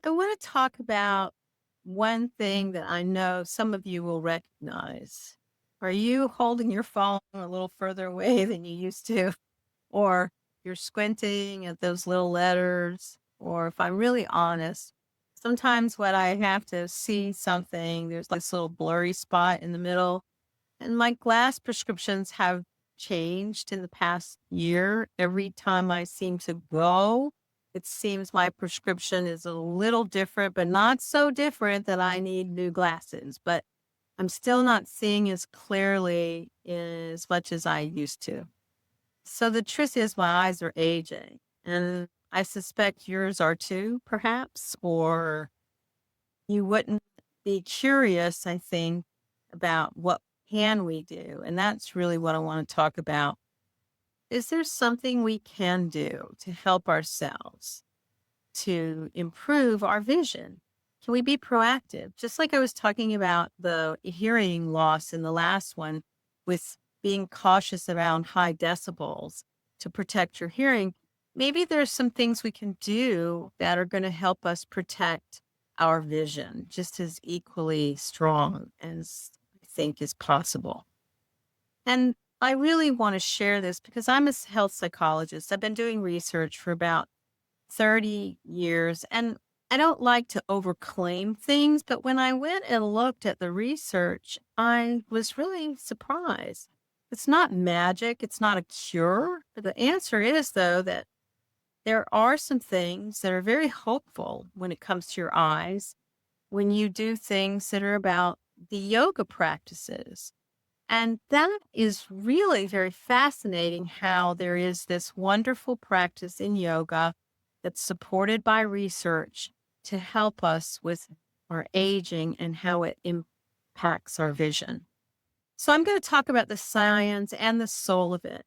I want to talk about one thing that I know some of you will recognize. Are you holding your phone a little further away than you used to? Or you're squinting at those little letters? Or if I'm really honest, sometimes when I have to see something, there's like this little blurry spot in the middle. And my glass prescriptions have changed in the past year. Every time I seem to go, it seems my prescription is a little different, but not so different that I need new glasses. But I'm still not seeing as clearly as much as I used to. So the truth is, my eyes are aging, and I suspect yours are too, perhaps, or you wouldn't be curious, I think, about what can we do? And that's really what I want to talk about. Is there something we can do to help ourselves to improve our vision? Can we be proactive? Just like I was talking about the hearing loss in the last one with being cautious around high decibels to protect your hearing, maybe there's some things we can do that are going to help us protect our vision just as equally strong as I think is possible. And I really want to share this because I'm a health psychologist. I've been doing research for about 30 years, and I don't like to overclaim things, but when I went and looked at the research, I was really surprised. It's not magic, it's not a cure. But the answer is, though, that there are some things that are very hopeful when it comes to your eyes when you do things that are about the yoga practices. And that is really very fascinating how there is this wonderful practice in yoga that's supported by research to help us with our aging and how it impacts our vision. So I'm going to talk about the science and the soul of it.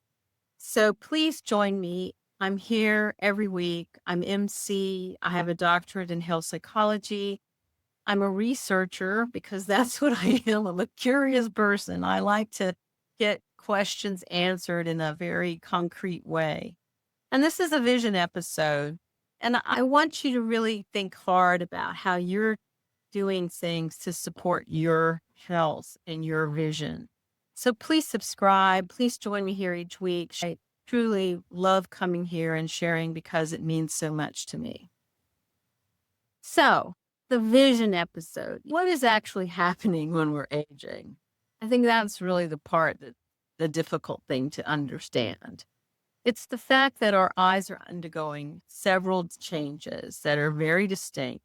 So please join me. I'm here every week. I'm MC. I have a doctorate in health psychology. I'm a researcher because that's what I am. I'm a curious person. I like to get questions answered in a very concrete way. And this is a vision episode. And I want you to really think hard about how you're doing things to support your health and your vision. So please subscribe. Please join me here each week. I truly love coming here and sharing because it means so much to me. So, the vision episode. What is actually happening when we're aging? I think that's really the part that the difficult thing to understand. It's the fact that our eyes are undergoing several changes that are very distinct.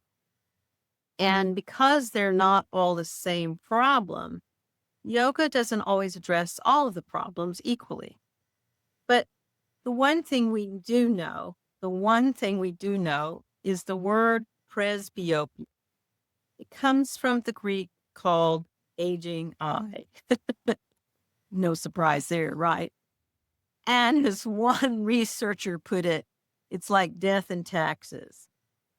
And because they're not all the same problem, yoga doesn't always address all of the problems equally. But the one thing we do know, is the word presbyopia. It comes from the Greek called aging eye. No surprise there, right? And as one researcher put it, it's like death and taxes.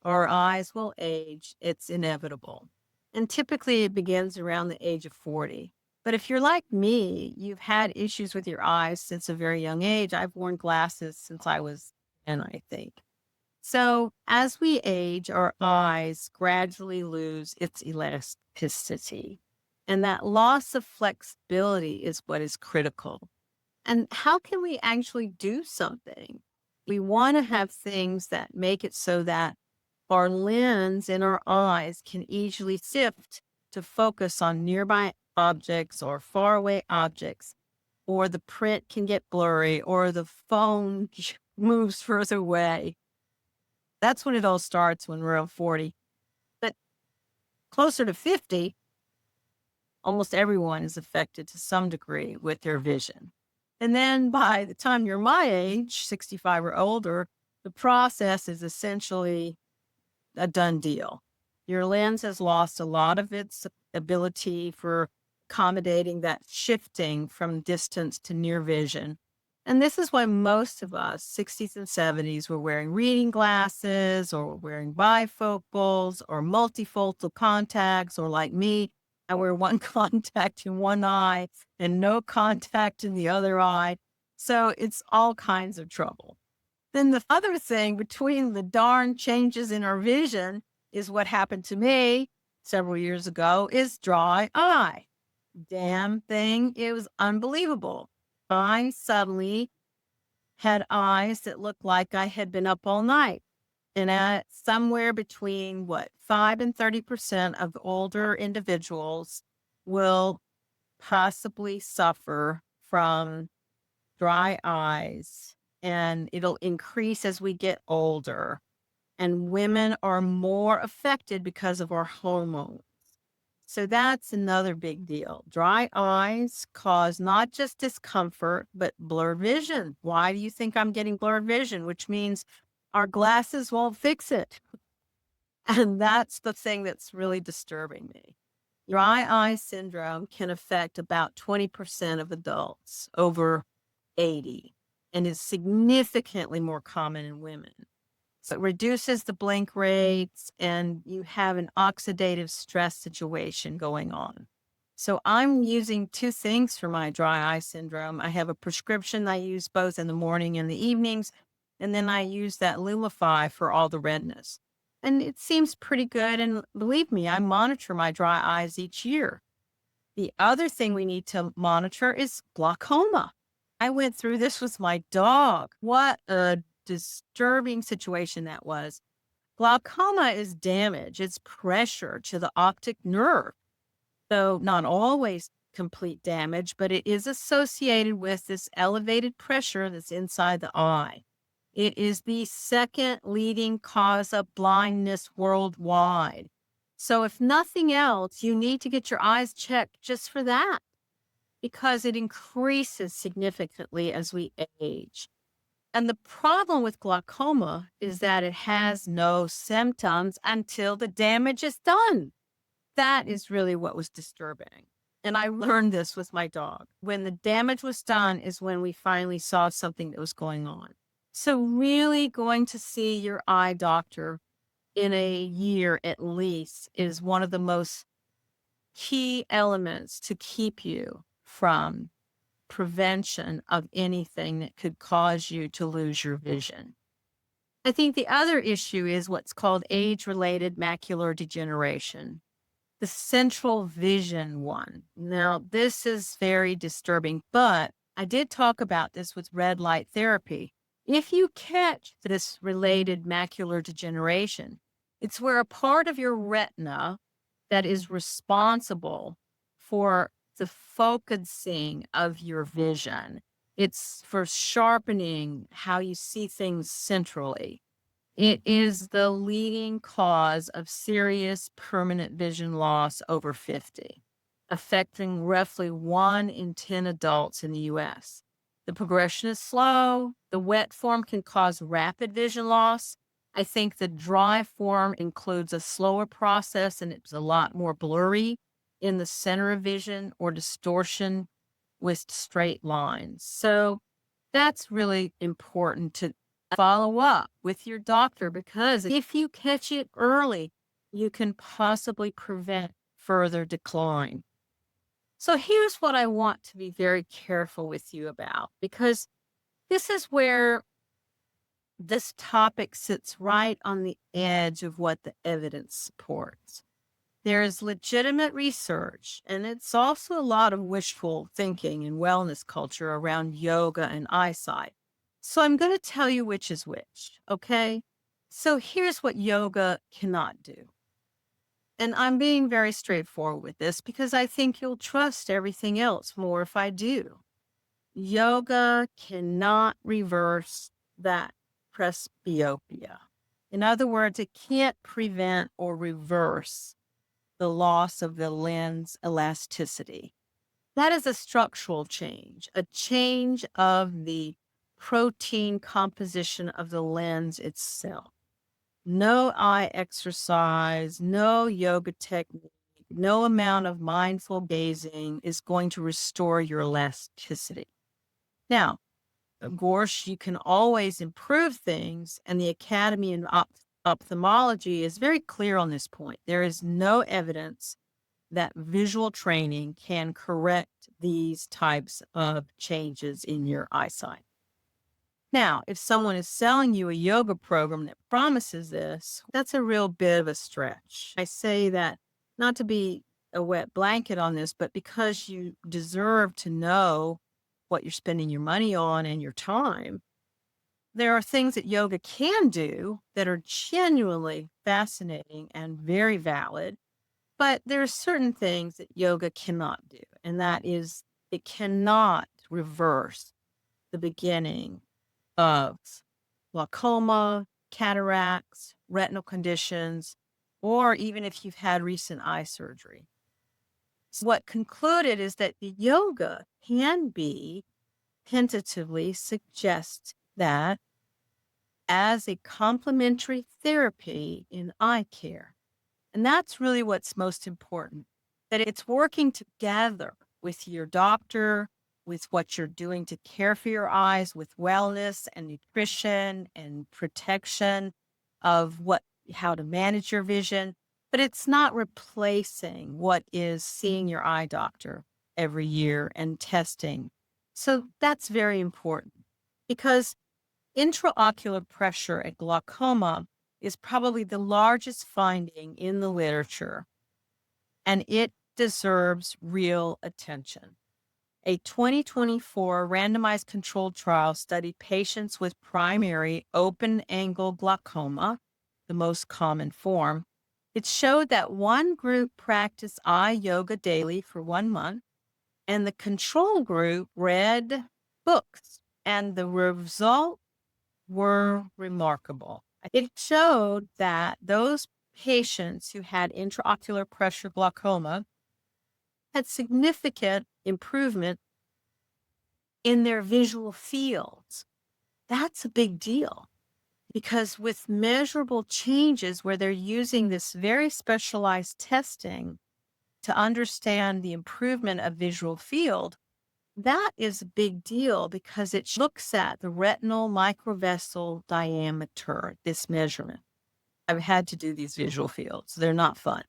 Our eyes will age, it's inevitable. And typically it begins around the age of 40. But if you're like me, you've had issues with your eyes since a very young age. I've worn glasses since I was 10, I think. So as we age, our eyes gradually lose its elasticity. And that loss of flexibility is what is critical. And how can we actually do something? We want to have things that make it so that our lens in our eyes can easily shift to focus on nearby objects or faraway objects, or the print can get blurry, or the phone moves further away. That's when it all starts when we're around 40. But closer to 50, almost everyone is affected to some degree with their vision. And then by the time you're my age, 65 or older, the process is essentially a done deal. Your lens has lost a lot of its ability for accommodating that shifting from distance to near vision. And this is why most of us, 60s and 70s, were wearing reading glasses or wearing bifocals or multifocal contacts, or like me, I wear one contact in one eye and no contact in the other eye. So it's all kinds of trouble. Then the other thing between the darn changes in our vision is what happened to me several years ago is dry eye. Damn thing. It was unbelievable. I suddenly had eyes that looked like I had been up all night. And at somewhere between 5 and 30% of older individuals will possibly suffer from dry eyes, and it'll increase as we get older. And women are more affected because of our hormones. So that's another big deal. Dry eyes cause not just discomfort, but blurred vision. Why do you think I'm getting blurred vision? Which means our glasses won't fix it. And that's the thing that's really disturbing me. Dry eye syndrome can affect about 20% of adults over 80 and is significantly more common in women. So it reduces the blink rates and you have an oxidative stress situation going on. So I'm using two things for my dry eye syndrome. I have a prescription I use both in the morning and the evenings, and then I use that Lumify for all the redness. And it seems pretty good. And believe me, I monitor my dry eyes each year. The other thing we need to monitor is glaucoma. I went through this with my dog. What a disturbing situation that was. Glaucoma is damage. It's pressure to the optic nerve. So not always complete damage, but it is associated with this elevated pressure that's inside the eye. It is the second leading cause of blindness worldwide. So if nothing else, you need to get your eyes checked just for that, because it increases significantly as we age. And the problem with glaucoma is that it has no symptoms until the damage is done. That is really what was disturbing. And I learned this with my dog. When the damage was done is when we finally saw something that was going on. So really going to see your eye doctor in a year at least is one of the most key elements to keep you from prevention of anything that could cause you to lose your vision. I think the other issue is what's called age-related macular degeneration, the central vision one. Now, this is very disturbing, but I did talk about this with red light therapy. If you catch this related macular degeneration, it's where a part of your retina that is responsible for the focusing of your vision. It's for sharpening how you see things centrally. It is the leading cause of serious permanent vision loss over 50, affecting roughly 1 in 10 adults in the U.S. The progression is slow. The wet form can cause rapid vision loss. I think the dry form includes a slower process and it's a lot more blurry in the center of vision or distortion with straight lines. So that's really important to follow up with your doctor, because if you catch it early, you can possibly prevent further decline. So here's what I want to be very careful with you about, because this is where this topic sits right on the edge of what the evidence supports. There is legitimate research, and it's also a lot of wishful thinking and wellness culture around yoga and eyesight. So I'm going to tell you which is which, okay? So here's what yoga cannot do. And I'm being very straightforward with this because I think you'll trust everything else more if I do. Yoga cannot reverse that presbyopia. In other words, it can't prevent or reverse the loss of the lens elasticity. That is a structural change, a change of the protein composition of the lens itself. No eye exercise, no yoga technique, no amount of mindful gazing is going to restore your elasticity. Now, of course, you can always improve things, and the Academy in Ophthalmology is very clear on this point. There is no evidence that visual training can correct these types of changes in your eyesight. Now, if someone is selling you a yoga program that promises this, that's a real bit of a stretch. I say that not to be a wet blanket on this, but because you deserve to know what you're spending your money on and your time. There are things that yoga can do that are genuinely fascinating and very valid, but there are certain things that yoga cannot do, and that is it cannot reverse the beginning of glaucoma, cataracts, retinal conditions, or even if you've had recent eye surgery. So what concluded is that the yoga can be tentatively suggest that as a complementary therapy in eye care. And that's really what's most important, that it's working together with your doctor, with what you're doing to care for your eyes, with wellness and nutrition and protection of how to manage your vision. But it's not replacing what is seeing your eye doctor every year and testing. So that's very important because intraocular pressure at glaucoma is probably the largest finding in the literature, and it deserves real attention. A 2024 randomized controlled trial studied patients with primary open angle glaucoma, the most common form. It showed that one group practiced eye yoga daily for 1 month, and the control group read books, and the result were remarkable. It showed that those patients who had intraocular pressure glaucoma had significant improvement in their visual fields. That's a big deal because with measurable changes where they're using this very specialized testing to understand the improvement of visual field, that is a big deal because it looks at the retinal microvessel diameter, this measurement. I've had to do these visual fields. They're not fun.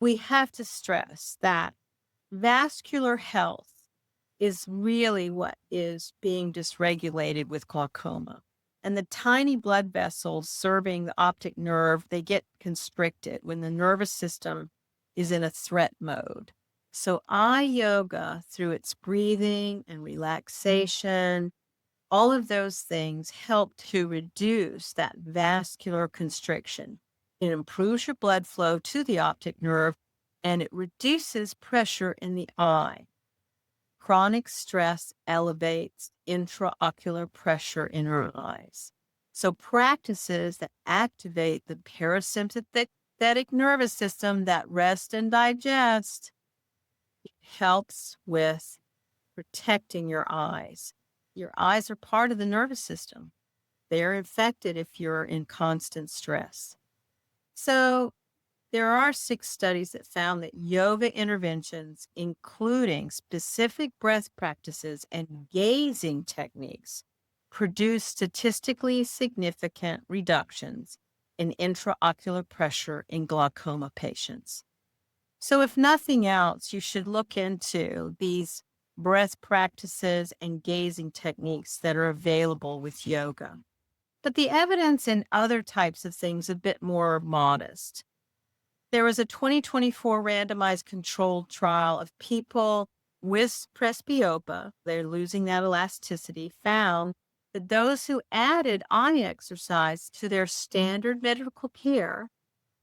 We have to stress that vascular health is really what is being dysregulated with glaucoma. And the tiny blood vessels serving the optic nerve, they get constricted when the nervous system is in a threat mode. So eye yoga, through its breathing and relaxation, all of those things help to reduce that vascular constriction. It improves your blood flow to the optic nerve and it reduces pressure in the eye. Chronic stress elevates intraocular pressure in our eyes. So practices that activate the parasympathetic nervous system that rest and digest helps with protecting your eyes. Your eyes are part of the nervous system. They're infected if you're in constant stress. So there are 6 studies that found that yoga interventions, including specific breath practices and gazing techniques, produce statistically significant reductions in intraocular pressure in glaucoma patients. So if nothing else, you should look into these breath practices and gazing techniques that are available with yoga. But the evidence in other types of things a bit more modest. There was a 2024 randomized controlled trial of people with presbyopia, they're losing that elasticity, found that those who added eye exercise to their standard medical care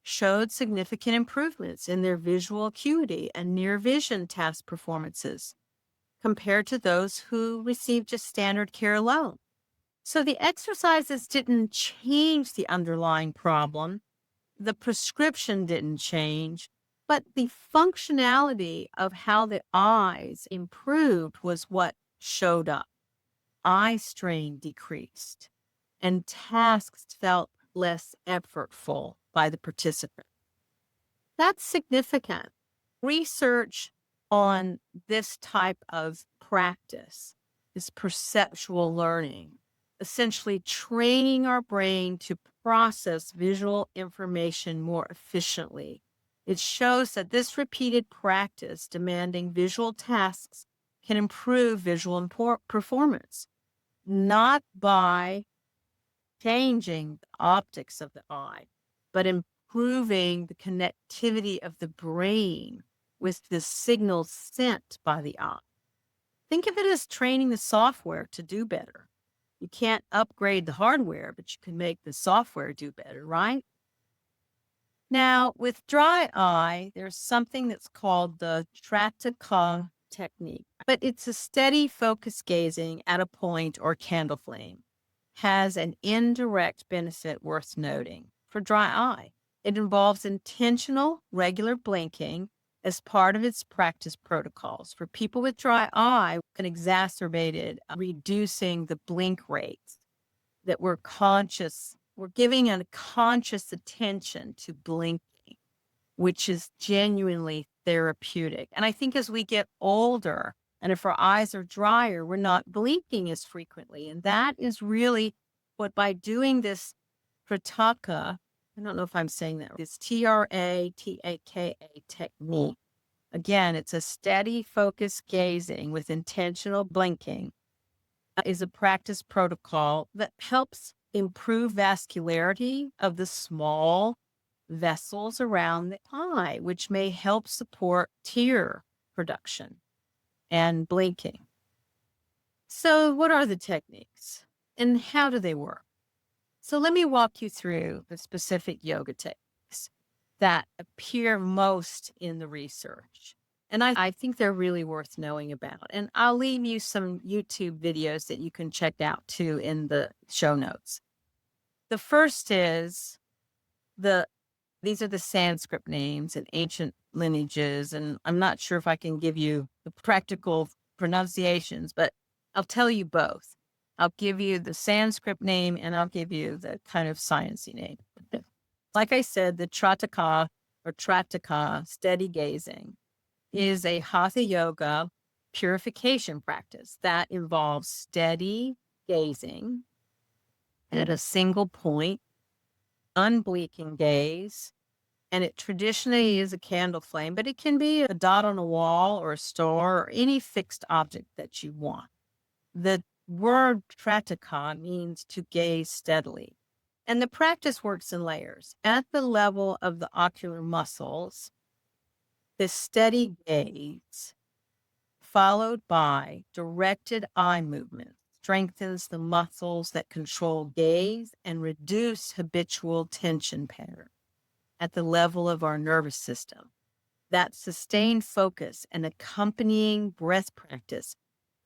showed significant improvements in their visual acuity and near vision task performances compared to those who received just standard care alone. So the exercises didn't change the underlying problem. The prescription didn't change, but the functionality of how the eyes improved was what showed up. Eye strain decreased and tasks felt less effortful by the participant. That's significant. Research on this type of practice is perceptual learning, essentially training our brain to process visual information more efficiently. It shows that this repeated practice demanding visual tasks can improve visual performance. not by changing the optics of the eye, but improving the connectivity of the brain with the signals sent by the eye. Think of it as training the software to do better. You can't upgrade the hardware, but you can make the software do better, right? Now, with dry eye, there's something that's called the Trataka technique, but it's a steady focus gazing at a point or candle flame. Has an indirect benefit worth noting for dry eye. It involves intentional, regular blinking as part of its practice protocols. For people with dry eye, an exacerbated reducing the blink rates that we're conscious, we're giving a conscious attention to blinking, which is genuinely therapeutic. And I think as we get older, and if our eyes are drier, we're not blinking as frequently. And that is really what, by doing this Trataka, I don't know if I'm saying that, this Trataka technique. Again, it's a steady focus gazing with intentional blinking, is a practice protocol that helps improve vascularity of the small vessels around the eye, which may help support tear production and blinking. So, what are the techniques and how do they work? So, let me walk you through the specific yoga techniques that appear most in the research. And I think they're really worth knowing about. And I'll leave you some YouTube videos that you can check out too in the show notes. The first is these are the Sanskrit names and ancient lineages. And I'm not sure if I can give you the practical pronunciations, but I'll tell you both. I'll give you the Sanskrit name and I'll give you the kind of sciencey name. Like I said, the Trataka or Trataka, steady gazing, is a hatha yoga purification practice that involves steady gazing at a single point, unblinking gaze, and it traditionally is a candle flame, but it can be a dot on a wall or a store or any fixed object that you want. The word Trataka means to gaze steadily. And the practice works in layers. At the level of the ocular muscles, this steady gaze, followed by directed eye movement, strengthens the muscles that control gaze and reduce habitual tension pattern at the level of our nervous system. That sustained focus and accompanying breath practice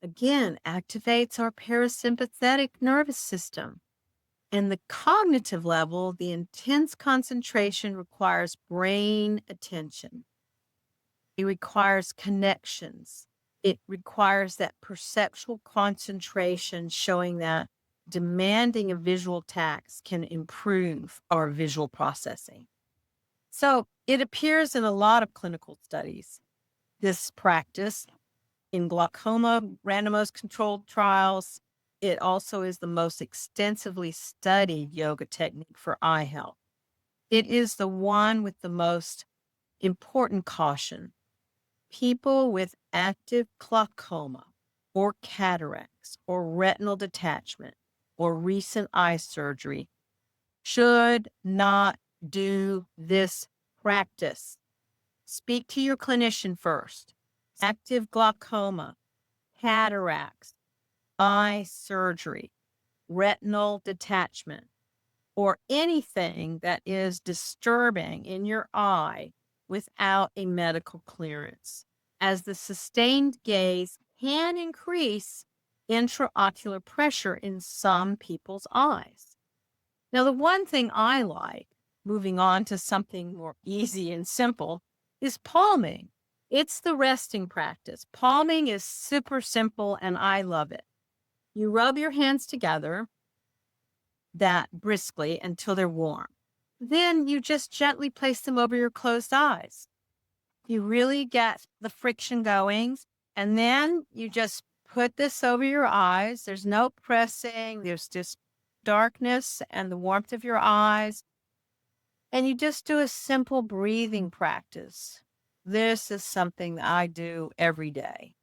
again activates our parasympathetic nervous system. And the cognitive level, the intense concentration requires brain attention. It requires connections. It requires that perceptual concentration, showing that demanding a visual task can improve our visual processing. So it appears in a lot of clinical studies, this practice in glaucoma, randomized controlled trials. It also is the most extensively studied yoga technique for eye health. It is the one with the most important caution. People with active glaucoma or cataracts or retinal detachment or recent eye surgery should not do this practice. Speak to your clinician first. Active glaucoma, cataracts, eye surgery, retinal detachment, or anything that is disturbing in your eye without a medical clearance, as the sustained gaze can increase intraocular pressure in some people's eyes. Now, the one thing I like, moving on to something more easy and simple, is palming. It's the resting practice. Palming is super simple and I love it. You rub your hands together that briskly until they're warm. Then you just gently place them over your closed eyes. You really get the friction going. And then you just put this over your eyes. There's no pressing. There's just darkness and the warmth of your eyes. And you just do a simple breathing practice. This is something that I do every day.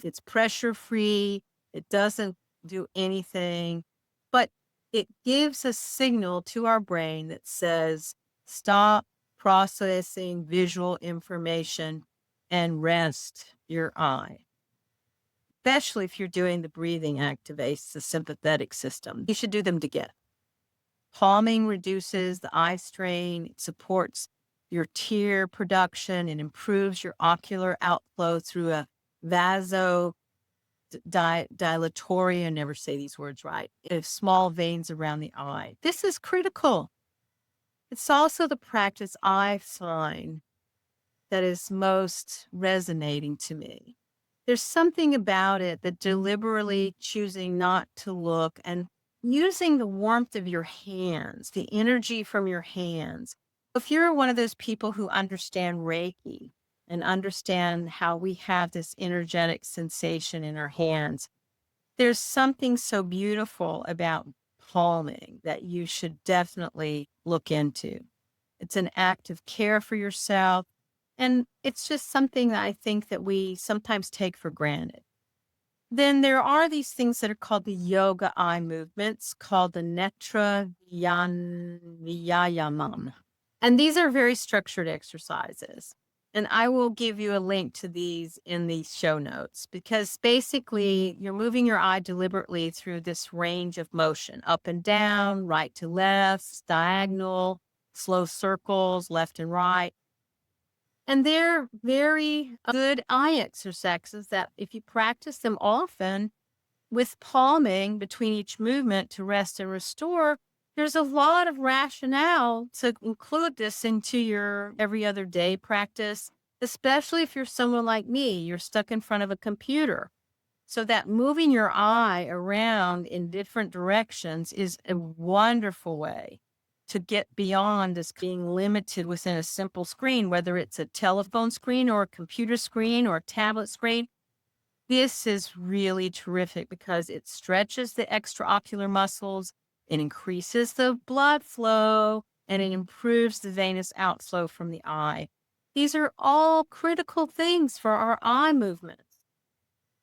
It's pressure free. It doesn't do anything, but it gives a signal to our brain that says, stop processing visual information and rest your eye. Especially if you're doing the breathing activates the sympathetic system. You should do them together. Palming reduces the eye strain, it supports your tear production, and improves your ocular outflow through a vasodilatory, I never say these words right, of small veins around the eye. This is critical. It's also the practice I find that is most resonating to me. There's something about it that deliberately choosing not to look and using the warmth of your hands, the energy from your hands. If you're one of those people who understand Reiki and understand how we have this energetic sensation in our hands, there's something so beautiful about palming that you should definitely look into. It's an act of care for yourself. And it's just something that I think that we sometimes take for granted. Then there are these things that are called the yoga eye movements, called the netra vyayamam. And these are very structured exercises. And I will give you a link to these in the show notes, because basically you're moving your eye deliberately through this range of motion, up and down, right to left, diagonal, slow circles, left and right. And they're very good eye exercises that if you practice them often with palming between each movement to rest and restore, there's a lot of rationale to include this into your every other day practice, especially if you're someone like me, you're stuck in front of a computer. So that moving your eye around in different directions is a wonderful way to get beyond this being limited within a simple screen, whether it's a telephone screen or a computer screen or a tablet screen. This is really terrific because it stretches the extraocular muscles, it increases the blood flow, and it improves the venous outflow from the eye. These are all critical things for our eye movements.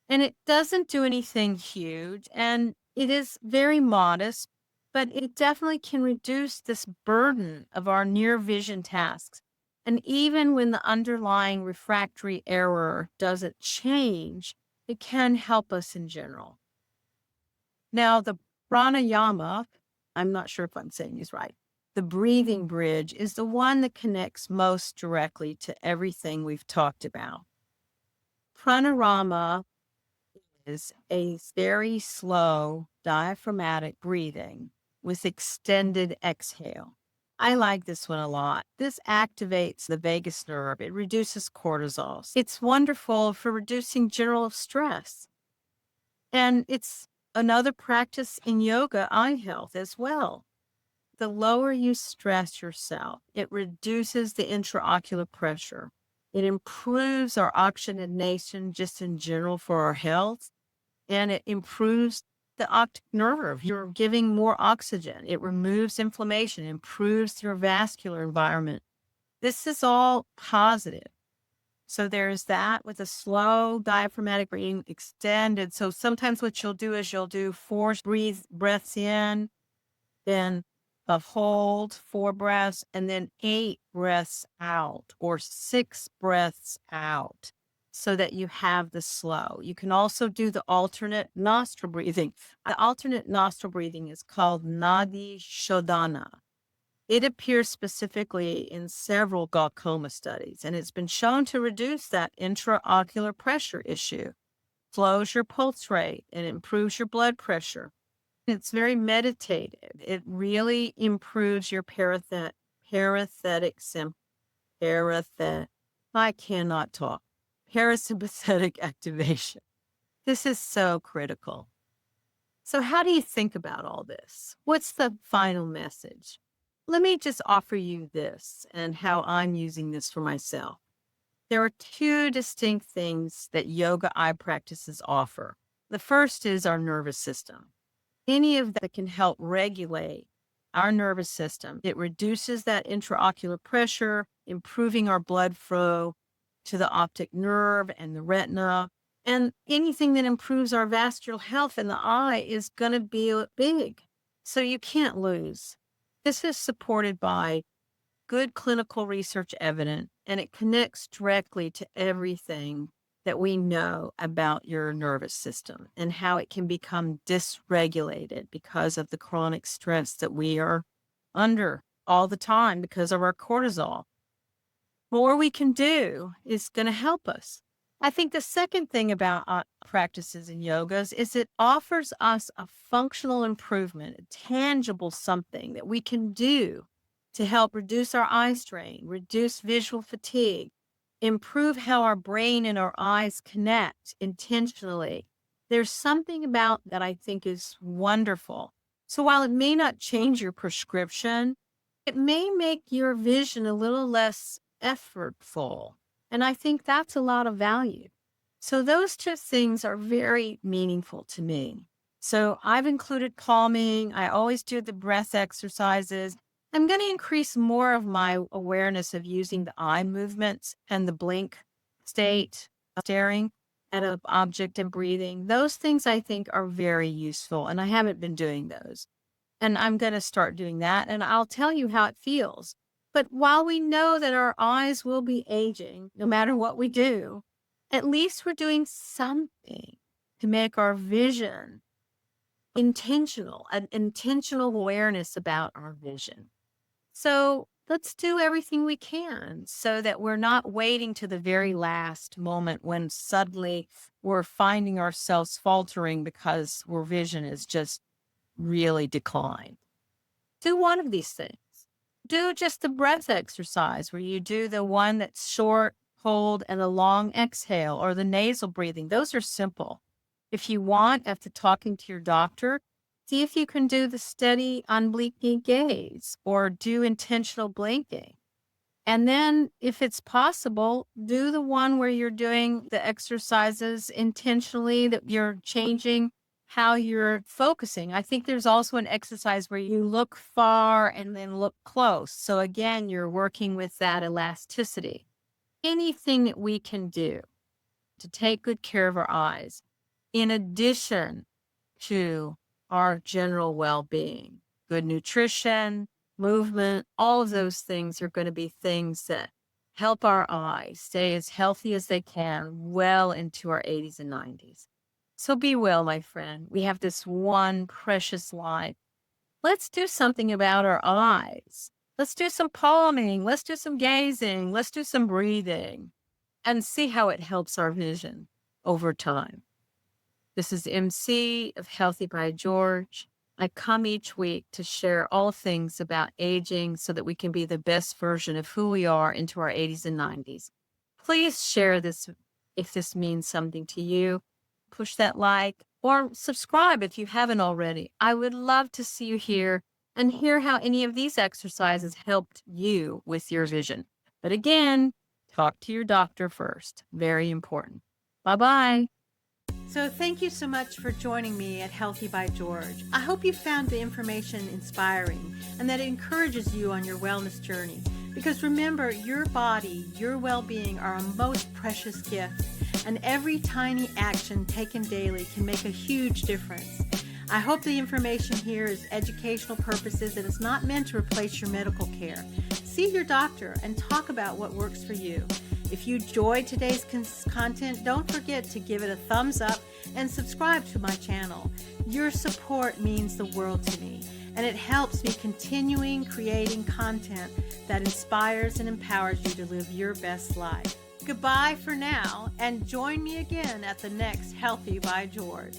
And it doesn't do anything huge, and it is very modest, but it definitely can reduce this burden of our near vision tasks. And even when the underlying refractory error doesn't change, it can help us in general. Now, the pranayama, I'm not sure if I'm saying this right, the breathing bridge is the one that connects most directly to everything we've talked about. Pranayama is a very slow diaphragmatic breathing with extended exhale. I like this one a lot. This activates the vagus nerve. It reduces cortisol. It's wonderful for reducing general stress. And it's another practice in yoga eye health as well. The lower you stress yourself, it reduces the intraocular pressure. It improves our oxygenation just in general for our health, and it improves the optic nerve. You're giving more oxygen. It removes inflammation, improves your vascular environment. This is all positive. So there's that with a slow diaphragmatic breathing extended. So sometimes what you'll do is you'll do 4 breaths in, then a hold, 4 breaths, and then 8 breaths out or 6 breaths out so that you have the slow. You can also do the alternate nostril breathing. The alternate nostril breathing is called Nadi Shodhana. It appears specifically in several glaucoma studies, and it's been shown to reduce that intraocular pressure issue, slows your pulse rate, and improves your blood pressure. It's very meditative. It really improves your parasympathetic I cannot talk. Parasympathetic activation. This is so critical. So how do you think about all this? What's the final message? Let me just offer you this and how I'm using this for myself. There are 2 distinct things that yoga eye practices offer. The first is our nervous system. Any of that can help regulate our nervous system. It reduces that intraocular pressure, improving our blood flow to the optic nerve and the retina. And anything that improves our vascular health in the eye is going to be big. So you can't lose. This is supported by good clinical research evidence, and it connects directly to everything that we know about your nervous system and how it can become dysregulated because of the chronic stress that we are under all the time because of our cortisol. More we can do is going to help us. I think the second thing about practices in yogas is it offers us a functional improvement, a tangible something that we can do to help reduce our eye strain, reduce visual fatigue, improve how our brain and our eyes connect intentionally. There's something about that I think is wonderful. So while it may not change your prescription, it may make your vision a little less effortful. And I think that's a lot of value. So those two things are very meaningful to me. So I've included calming. I always do the breath exercises. I'm going to increase more of my awareness of using the eye movements and the blink state, staring at an object and breathing. Those things I think are very useful, and I haven't been doing those. And I'm going to start doing that, and I'll tell you how it feels. But while we know that our eyes will be aging, no matter what we do, at least we're doing something to make our vision intentional, an intentional awareness about our vision. So let's do everything we can so that we're not waiting to the very last moment when suddenly we're finding ourselves faltering because our vision is just really declined. Do one of these things. Do just the breath exercise where you do the one that's short, hold, and a long exhale, or the nasal breathing. Those are simple. If you want, after talking to your doctor, see if you can do the steady, unblinking gaze or do intentional blinking. And then, if it's possible, do the one where you're doing the exercises intentionally, that you're changing how you're focusing. I think there's also an exercise where you look far and then look close. So again, you're working with that elasticity. Anything that we can do to take good care of our eyes, in addition to our general well-being, good nutrition, movement, all of those things are going to be things that help our eyes stay as healthy as they can well into our 80s and 90s. So be well, my friend. We have this one precious life. Let's do something about our eyes. Let's do some palming. Let's do some gazing. Let's do some breathing and see how it helps our vision over time. This is MC of Healthy by George. I come each week to share all things about aging so that we can be the best version of who we are into our 80s and 90s. Please share this if this means something to you. Push that like or subscribe if you haven't already. I would love to see you here and hear how any of these exercises helped you with your vision. But again, talk to your doctor first. Very important. Bye-bye. So thank you so much for joining me at Healthy by George. I hope you found the information inspiring and that it encourages you on your wellness journey. Because remember, your body, your well-being are a most precious gift, and every tiny action taken daily can make a huge difference. I hope the information here is educational purposes and is not meant to replace your medical care. See your doctor and talk about what works for you. If you enjoyed today's content, don't forget to give it a thumbs up and subscribe to my channel. Your support means the world to me, and it helps me continuing creating content that inspires and empowers you to live your best life. Goodbye for now, and join me again at the next Healthy by George.